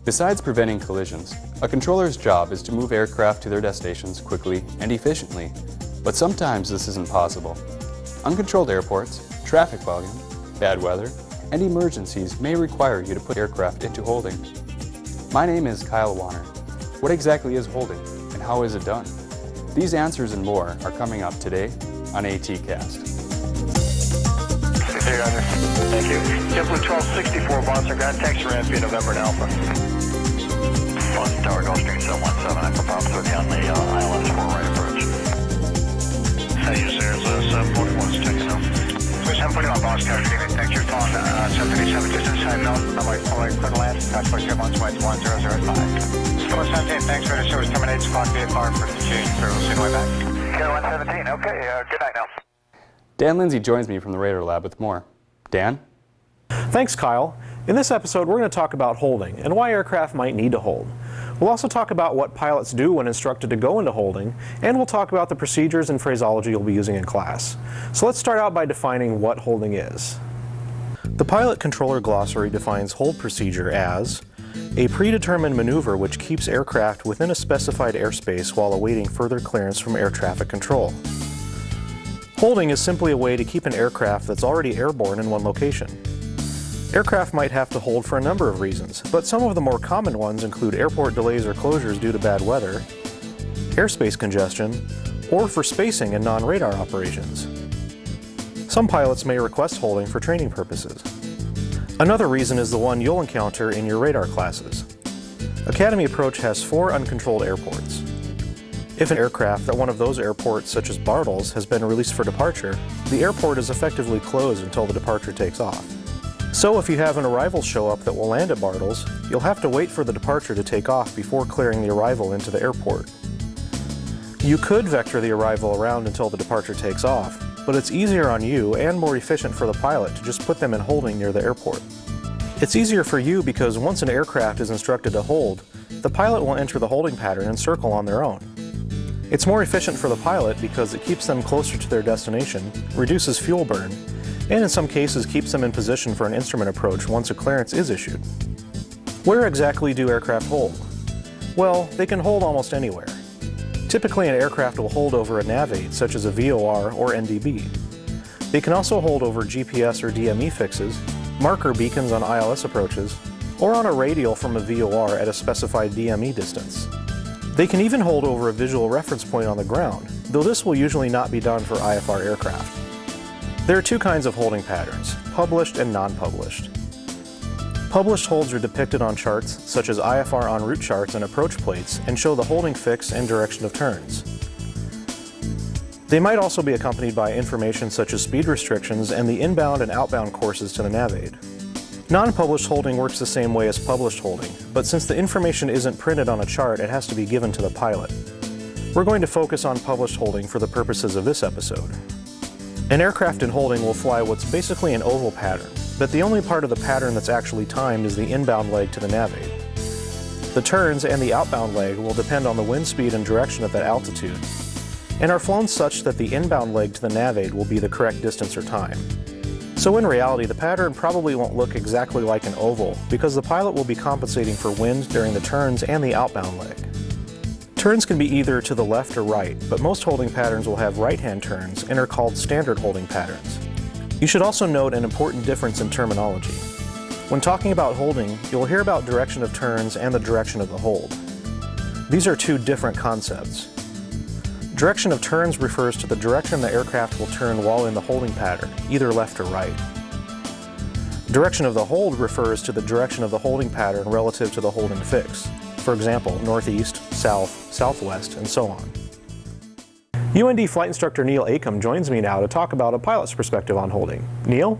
Besides preventing collisions, a controller's job is to move aircraft to their destinations quickly and efficiently, but sometimes this isn't possible. Uncontrolled airports, traffic volume, bad weather, and emergencies may require you to put aircraft into holding. My name is Kyle Warner. What exactly is holding, and how is it done? These answers and more are coming up today on ATCast. Thank you. JetBlue 1264, Boston, ground taxi ramp via November and Alpha. Boston Tower, Gulfstream 717, Alpha Pop 30 on the ILS 4 right approach. Hey, there's 741's checking out. 741 Boston Tower, thanks for your phone. 737 distance, I'm clear to land, touch point 212, 1005. 117, thanks for the service, terminates, clock VFR for continuing service, see you back. Okay, 117, okay, good night now. Dan Lindsay joins me from the Radar Lab with more. Dan? Thanks, Kyle. In this episode, we're going to talk about holding and why aircraft might need to hold. We'll also talk about what pilots do when instructed to go into holding, and we'll talk about the procedures and phraseology you'll be using in class. So let's start out by defining what holding is. The Pilot Controller Glossary defines hold procedure as a predetermined maneuver which keeps aircraft within a specified airspace while awaiting further clearance from air traffic control. Holding is simply a way to keep an aircraft that's already airborne in one location. Aircraft might have to hold for a number of reasons, but some of the more common ones include airport delays or closures due to bad weather, airspace congestion, or for spacing and non-radar operations. Some pilots may request holding for training purposes. Another reason is the one you'll encounter in your radar classes. Academy Approach has 4 uncontrolled airports. If an aircraft at one of those airports, such as Bartles, has been released for departure, the airport is effectively closed until the departure takes off. So if you have an arrival show up that will land at Bartles, you'll have to wait for the departure to take off before clearing the arrival into the airport. You could vector the arrival around until the departure takes off, but it's easier on you and more efficient for the pilot to just put them in holding near the airport. It's easier for you because once an aircraft is instructed to hold, the pilot will enter the holding pattern and circle on their own. It's more efficient for the pilot because it keeps them closer to their destination, reduces fuel burn, and in some cases keeps them in position for an instrument approach once a clearance is issued. Where exactly do aircraft hold? Well, they can hold almost anywhere. Typically an aircraft will hold over a nav aid such as a VOR or NDB. They can also hold over GPS or DME fixes, marker beacons on ILS approaches, or on a radial from a VOR at a specified DME distance. They can even hold over a visual reference point on the ground, though this will usually not be done for IFR aircraft. There are 2 kinds of holding patterns, published and non-published. Published holds are depicted on charts such as IFR en route charts and approach plates and show the holding fix and direction of turns. They might also be accompanied by information such as speed restrictions and the inbound and outbound courses to the nav aid. Non-published holding works the same way as published holding, but since the information isn't printed on a chart, it has to be given to the pilot. We're going to focus on published holding for the purposes of this episode. An aircraft in holding will fly what's basically an oval pattern, but the only part of the pattern that's actually timed is the inbound leg to the nav aid. The turns and the outbound leg will depend on the wind speed and direction at that altitude, and are flown such that the inbound leg to the nav aid will be the correct distance or time. So in reality, the pattern probably won't look exactly like an oval because the pilot will be compensating for wind during the turns and the outbound leg. Turns can be either to the left or right, but most holding patterns will have right-hand turns and are called standard holding patterns. You should also note an important difference in terminology. When talking about holding, you'll hear about direction of turns and the direction of the hold. These are 2 different concepts. Direction of turns refers to the direction the aircraft will turn while in the holding pattern, either left or right. Direction of the hold refers to the direction of the holding pattern relative to the holding fix. For example, northeast, south, southwest, and so on. UND flight instructor Neil Acom joins me now to talk about a pilot's perspective on holding. Neil?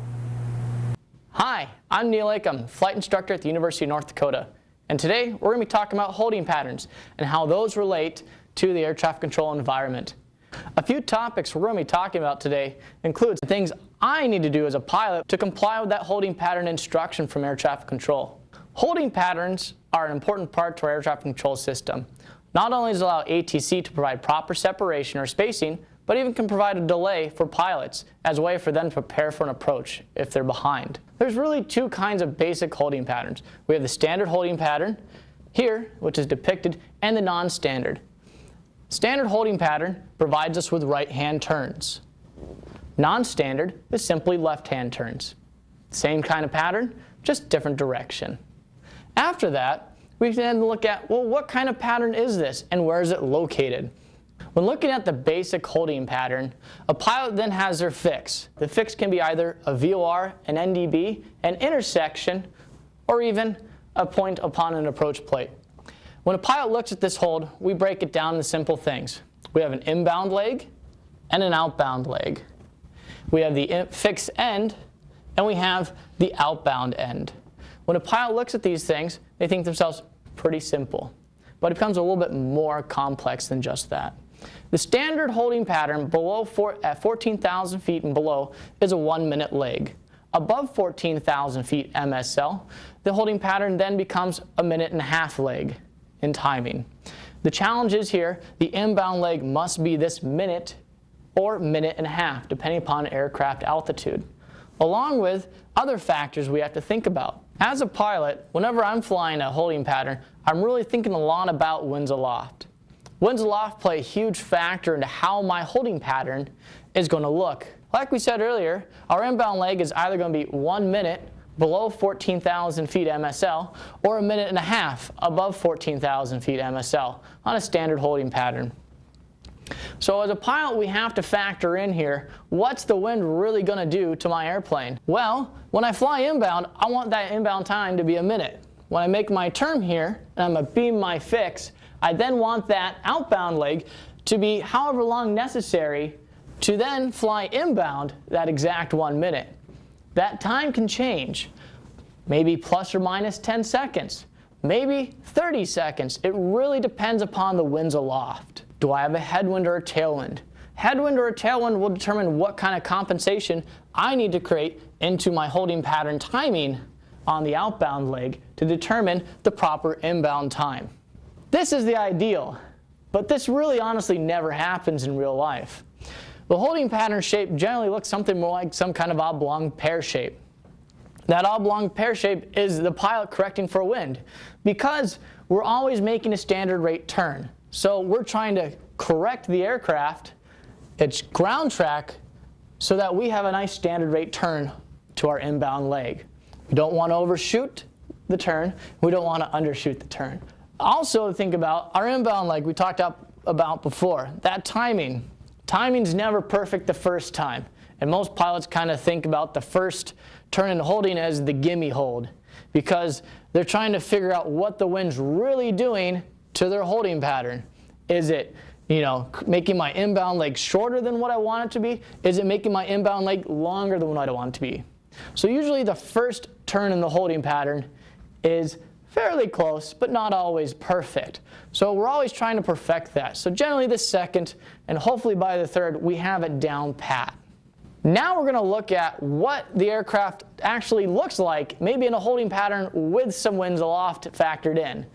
Hi, I'm Neil Acom, flight instructor at the University of North Dakota. And today we're going to be talking about holding patterns and how those relate to the air traffic control environment. A few topics we're going to be talking about today includes things I need to do as a pilot to comply with that holding pattern instruction from air traffic control. Holding patterns are an important part to our air traffic control system. Not only does it allow ATC to provide proper separation or spacing but even can provide a delay for pilots as a way for them to prepare for an approach if they're behind. There's really two kinds of basic holding patterns. We have the standard holding pattern here, which is depicted, and the non-standard. Standard holding pattern provides us with right-hand turns. Non-standard is simply left-hand turns. Same kind of pattern, just different direction. After that, we then look at, well, what kind of pattern is this and where is it located? When looking at the basic holding pattern, a pilot then has their fix. The fix can be either a VOR, an NDB, an intersection, or even a point upon an approach plate. When a pilot looks at this hold, we break it down into simple things. We have an inbound leg and an outbound leg. We have the fixed end, and we have the outbound end. When a pilot looks at these things, they think to themselves, pretty simple. But it becomes a little bit more complex than just that. The standard holding pattern at 14,000 feet and below is a 1-minute leg. Above 14,000 feet MSL, the holding pattern then becomes a 1.5-minute leg in timing. The challenge is here, the inbound leg must be this minute or 1.5 minutes, depending upon aircraft altitude, along with other factors we have to think about. As a pilot, whenever I'm flying a holding pattern, I'm really thinking a lot about winds aloft. Winds aloft play a huge factor into how my holding pattern is going to look. Like we said earlier, our inbound leg is either going to be 1 minute below 14,000 feet MSL or 1.5 minutes above 14,000 feet MSL on a standard holding pattern. So as a pilot, we have to factor in here, what's the wind really going to do to my airplane? Well, when I fly inbound, I want that inbound time to be 1 minute. When I make my turn here, and I'm going to beam my fix, I then want that outbound leg to be however long necessary to then fly inbound that exact 1 minute. That time can change, maybe plus or minus 10 seconds, maybe 30 seconds. It really depends upon the winds aloft. Do I have a headwind or a tailwind? Headwind or a tailwind will determine what kind of compensation I need to create into my holding pattern timing on the outbound leg to determine the proper inbound time. This is the ideal, but this really honestly never happens in real life. The holding pattern shape generally looks something more like some kind of oblong pear shape. That oblong pear shape is the pilot correcting for wind because we're always making a standard rate turn. So we're trying to correct the aircraft, its ground track, so that we have a nice standard rate turn to our inbound leg. We don't want to overshoot the turn. We don't want to undershoot the turn. Also think about our inbound leg we talked about before. That timing. Timing's never perfect the first time. And most pilots kind of think about the first turn in holding as the gimme hold because they're trying to figure out what the wind's really doing to their holding pattern. Is it, making my inbound leg shorter than what I want it to be? Is it making my inbound leg longer than what I want it to be? So usually the first turn in the holding pattern is fairly close, but not always perfect. So we're always trying to perfect that. So generally the second, and hopefully by the third, we have it down pat. Now we're going to look at what the aircraft actually looks like, maybe in a holding pattern with some winds aloft factored in.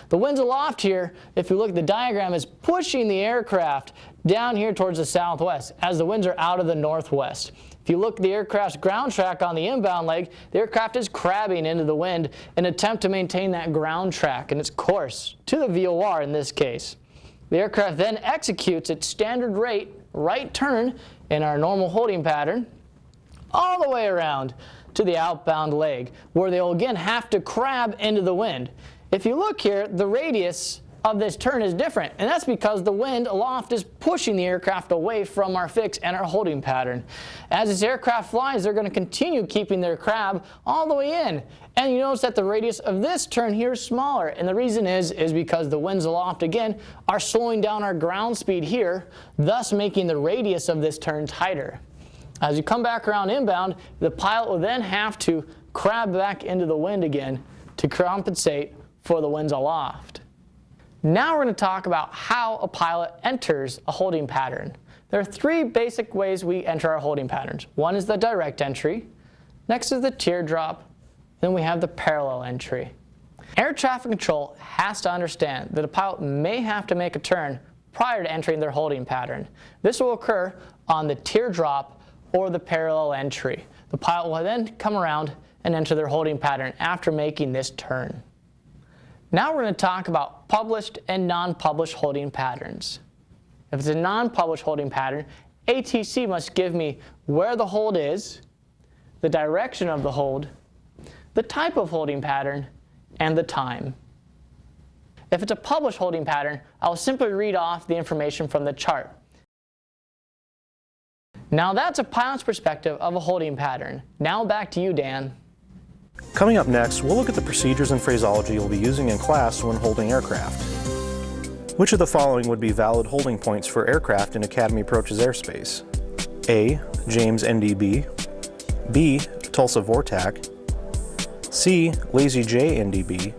The winds aloft here, if you look at the diagram, is pushing the aircraft down here towards the southwest as the winds are out of the northwest. If you look at the aircraft's ground track on the inbound leg, the aircraft is crabbing into the wind in an attempt to maintain that ground track and its course to the VOR in this case. The aircraft then executes its standard rate right turn in our normal holding pattern all the way around to the outbound leg where they'll again have to crab into the wind. If you look here, the radius of this turn is different, and that's because the wind aloft is pushing the aircraft away from our fix and our holding pattern. As this aircraft flies, they're going to continue keeping their crab all the way in. And you notice that the radius of this turn here is smaller, and the reason is because the winds aloft again are slowing down our ground speed here, thus making the radius of this turn tighter. As you come back around inbound, the pilot will then have to crab back into the wind again to compensate for the winds aloft. Now we're going to talk about how a pilot enters a holding pattern. There are three basic ways we enter our holding patterns. One is the direct entry, next is the teardrop, then we have the parallel entry. Air traffic control has to understand that a pilot may have to make a turn prior to entering their holding pattern. This will occur on the teardrop or the parallel entry. The pilot will then come around and enter their holding pattern after making this turn. Now we're going to talk about published and non-published holding patterns. If it's a non-published holding pattern, ATC must give me where the hold is, the direction of the hold, the type of holding pattern, and the time. If it's a published holding pattern, I'll simply read off the information from the chart. Now that's a pilot's perspective of a holding pattern. Now back to you, Dan. Coming up next, we'll look at the procedures and phraseology you'll be using in class when holding aircraft. Which of the following would be valid holding points for aircraft in Academy Approaches airspace? A. James NDB, B. Tulsa Vortac, C. Lazy J NDB,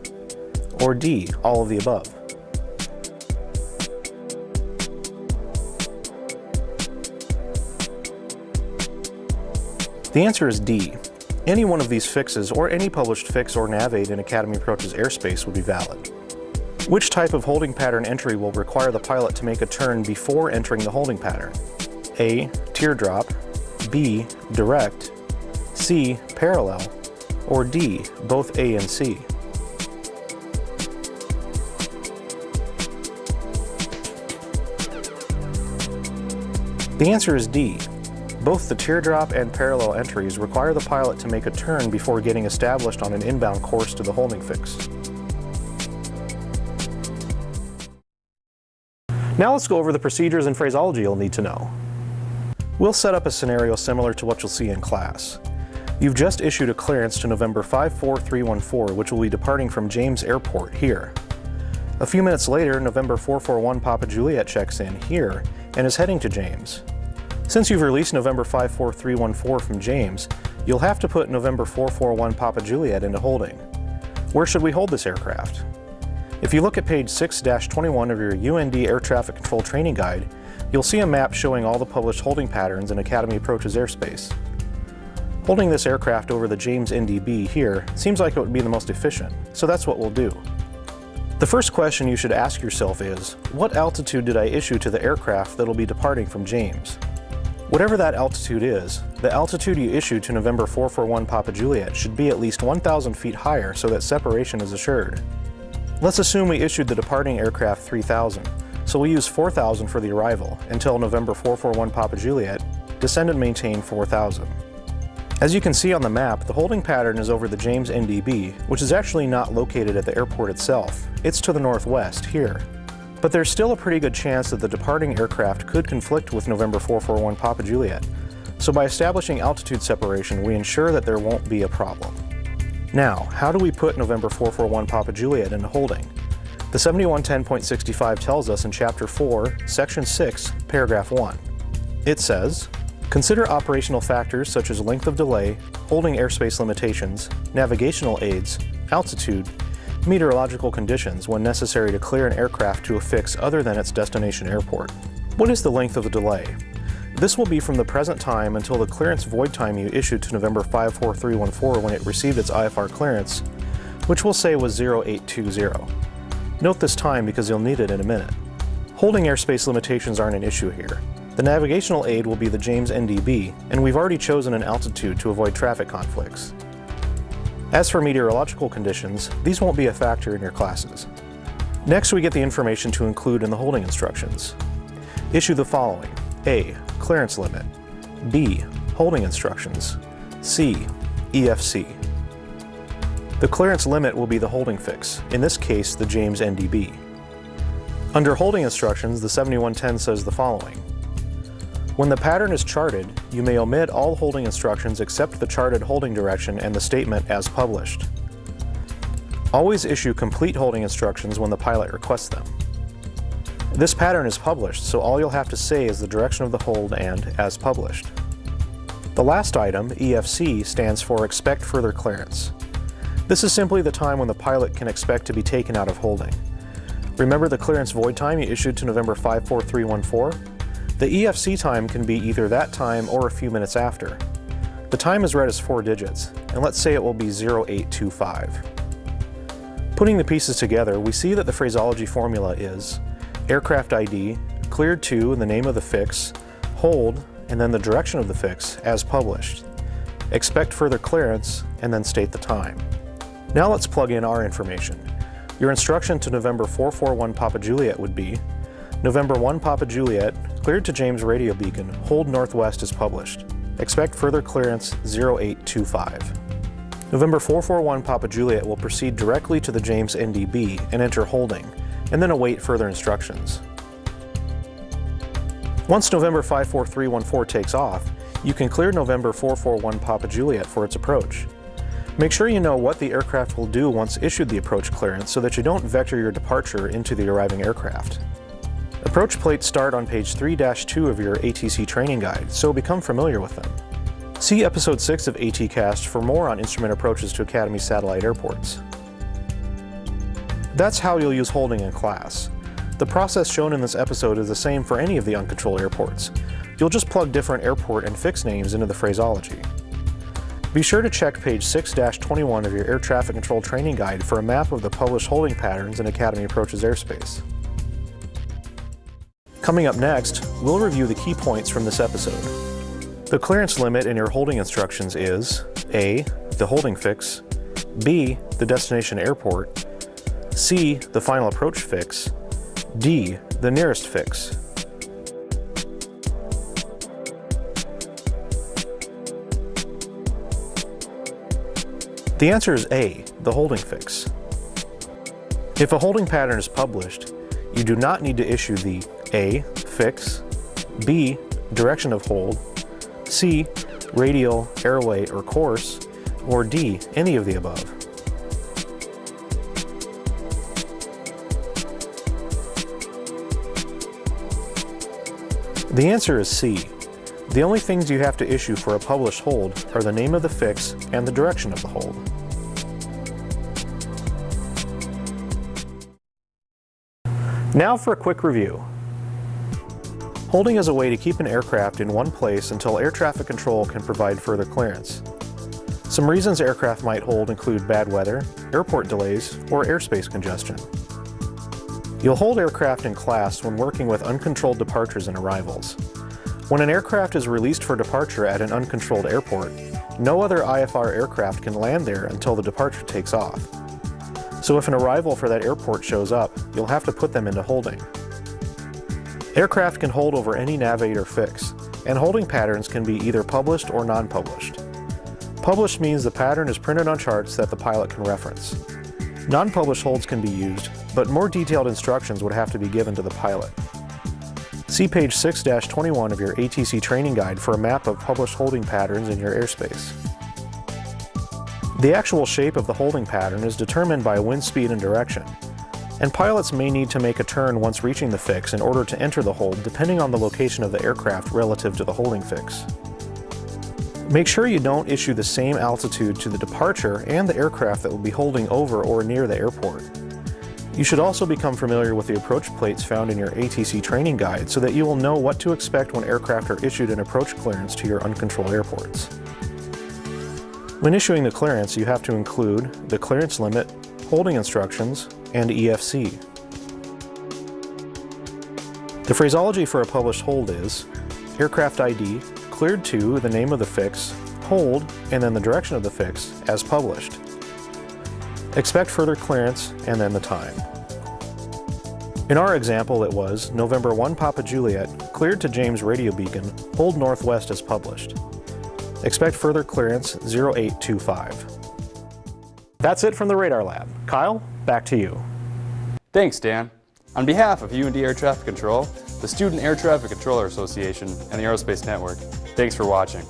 or D. All of the above? The answer is D. Any one of these fixes or any published fix or nav aid in Academy Approaches airspace would be valid. Which type of holding pattern entry will require the pilot to make a turn before entering the holding pattern? A. Teardrop, B. Direct, C. Parallel, or D. Both A and C? The answer is D. Both the teardrop and parallel entries require the pilot to make a turn before getting established on an inbound course to the holding fix. Now let's go over the procedures and phraseology you'll need to know. We'll set up a scenario similar to what you'll see in class. You've just issued a clearance to November 54314, which will be departing from James Airport here. A few minutes later, November 441 Papa Juliet checks in here and is heading to James. Since you've released November 54314 from James, you'll have to put November 441 Papa Juliet into holding. Where should we hold this aircraft? If you look at page 6-21 of your UND Air Traffic Control Training Guide, you'll see a map showing all the published holding patterns in Academy Approaches airspace. Holding this aircraft over the James NDB here seems like it would be the most efficient, so that's what we'll do. The first question you should ask yourself is, what altitude did I issue to the aircraft that'll be departing from James? Whatever that altitude is, the altitude you issued to November 441 Papa Juliet should be at least 1,000 feet higher so that separation is assured. Let's assume we issued the departing aircraft 3,000, so we'll use 4,000 for the arrival until November 441 Papa Juliet, descend and maintain 4,000. As you can see on the map, the holding pattern is over the James NDB, which is actually not located at the airport itself. It's to the northwest, here. But there's still a pretty good chance that the departing aircraft could conflict with November 441 Papa Juliet, so by establishing altitude separation, we ensure that there won't be a problem. Now, how do we put November 441 Papa Juliet into holding? The 7110.65 tells us in Chapter 4, Section 6, Paragraph 1. It says, consider operational factors such as length of delay, holding airspace limitations, navigational aids, altitude, meteorological conditions when necessary to clear an aircraft to a fix other than its destination airport. What is the length of the delay? This will be from the present time until the clearance void time you issued to November 54314 when it received its IFR clearance, which we'll say was 0820. Note this time because you'll need it in a minute. Holding airspace limitations aren't an issue here. The navigational aid will be the James NDB, and we've already chosen an altitude to avoid traffic conflicts. As for meteorological conditions, these won't be a factor in your classes. Next, we get the information to include in the holding instructions. Issue the following: A. Clearance limit, B. Holding instructions, C. EFC. The clearance limit will be the holding fix, in this case the James NDB. Under holding instructions, the 7110 says the following: when the pattern is charted, you may omit all holding instructions except the charted holding direction and the statement as published. Always issue complete holding instructions when the pilot requests them. This pattern is published, so all you'll have to say is the direction of the hold and as published. The last item, EFC, stands for expect further clearance. This is simply the time when the pilot can expect to be taken out of holding. Remember the clearance void time you issued to November 54314? The EFC time can be either that time or a few minutes after. The time is read as 4 digits, and let's say it will be 0825. Putting the pieces together, we see that the phraseology formula is: Aircraft ID, cleared to the name of the fix, hold, and then the direction of the fix as published. Expect further clearance, and then state the time. Now let's plug in our information. Your instruction to November 441 Papa Juliet would be, November 1 Papa Juliet, cleared to James Radio Beacon, hold northwest as published. Expect further clearance 0825. November 441 Papa Juliet will proceed directly to the James NDB and enter holding, and then await further instructions. Once November 54314 takes off, you can clear November 441 Papa Juliet for its approach. Make sure you know what the aircraft will do once issued the approach clearance so that you don't vector your departure into the arriving aircraft. Approach plates start on page 3-2 of your ATC training guide, so become familiar with them. See episode 6 of ATCast for more on instrument approaches to Academy satellite airports. That's how you'll use holding in class. The process shown in this episode is the same for any of the uncontrolled airports. You'll just plug different airport and fix names into the phraseology. Be sure to check page 6-21 of your air traffic control training guide for a map of the published holding patterns in Academy Approaches airspace. Coming up next, we'll review the key points from this episode. The clearance limit in your holding instructions is A. The holding fix, B. The destination airport, C. The final approach fix, D. The nearest fix. The answer is A. The holding fix. If a holding pattern is published, you do not need to issue the A. Fix, B. Direction of hold, C. Radial, airway, or course, or D. Any of the above. The answer is C. The only things you have to issue for a published hold are the name of the fix and the direction of the hold. Now for a quick review. Holding is a way to keep an aircraft in one place until air traffic control can provide further clearance. Some reasons aircraft might hold include bad weather, airport delays, or airspace congestion. You'll hold aircraft in class when working with uncontrolled departures and arrivals. When an aircraft is released for departure at an uncontrolled airport, no other IFR aircraft can land there until the departure takes off. So if an arrival for that airport shows up, you'll have to put them into holding. Aircraft can hold over any navigator fix, and holding patterns can be either published or non-published. Published means the pattern is printed on charts that the pilot can reference. Non-published holds can be used, but more detailed instructions would have to be given to the pilot. See page 6-21 of your ATC training guide for a map of published holding patterns in your airspace. The actual shape of the holding pattern is determined by wind speed and direction, and pilots may need to make a turn once reaching the fix in order to enter the hold depending on the location of the aircraft relative to the holding fix. Make sure you don't issue the same altitude to the departure and the aircraft that will be holding over or near the airport. You should also become familiar with the approach plates found in your ATC training guide so that you will know what to expect when aircraft are issued an approach clearance to your uncontrolled airports. When issuing the clearance, you have to include the clearance limit, holding instructions, and EFC. The phraseology for a published hold is aircraft ID, cleared to the name of the fix, hold, and then the direction of the fix as published. Expect further clearance and then the time. In our example, it was November 1 Papa Juliet, cleared to James Radio Beacon, hold northwest as published. Expect further clearance 0825. That's it from the Radar Lab. Kyle, back to you. Thanks, Dan. On behalf of UND Air Traffic Control, the Student Air Traffic Controller Association, and the Aerospace Network, thanks for watching.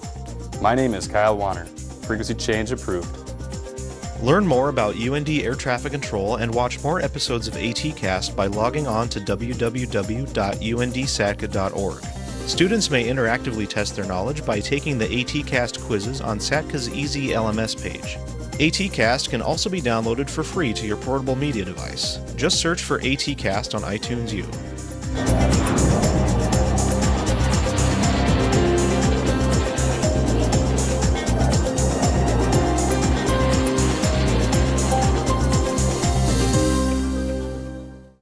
My name is Kyle Warner. Frequency change approved. Learn more about UND Air Traffic Control and watch more episodes of ATCast by logging on to www.undsatka.org. Students may interactively test their knowledge by taking the ATCast quizzes on SATCA's Easy LMS page. ATCast can also be downloaded for free to your portable media device. Just search for ATCast on iTunes U.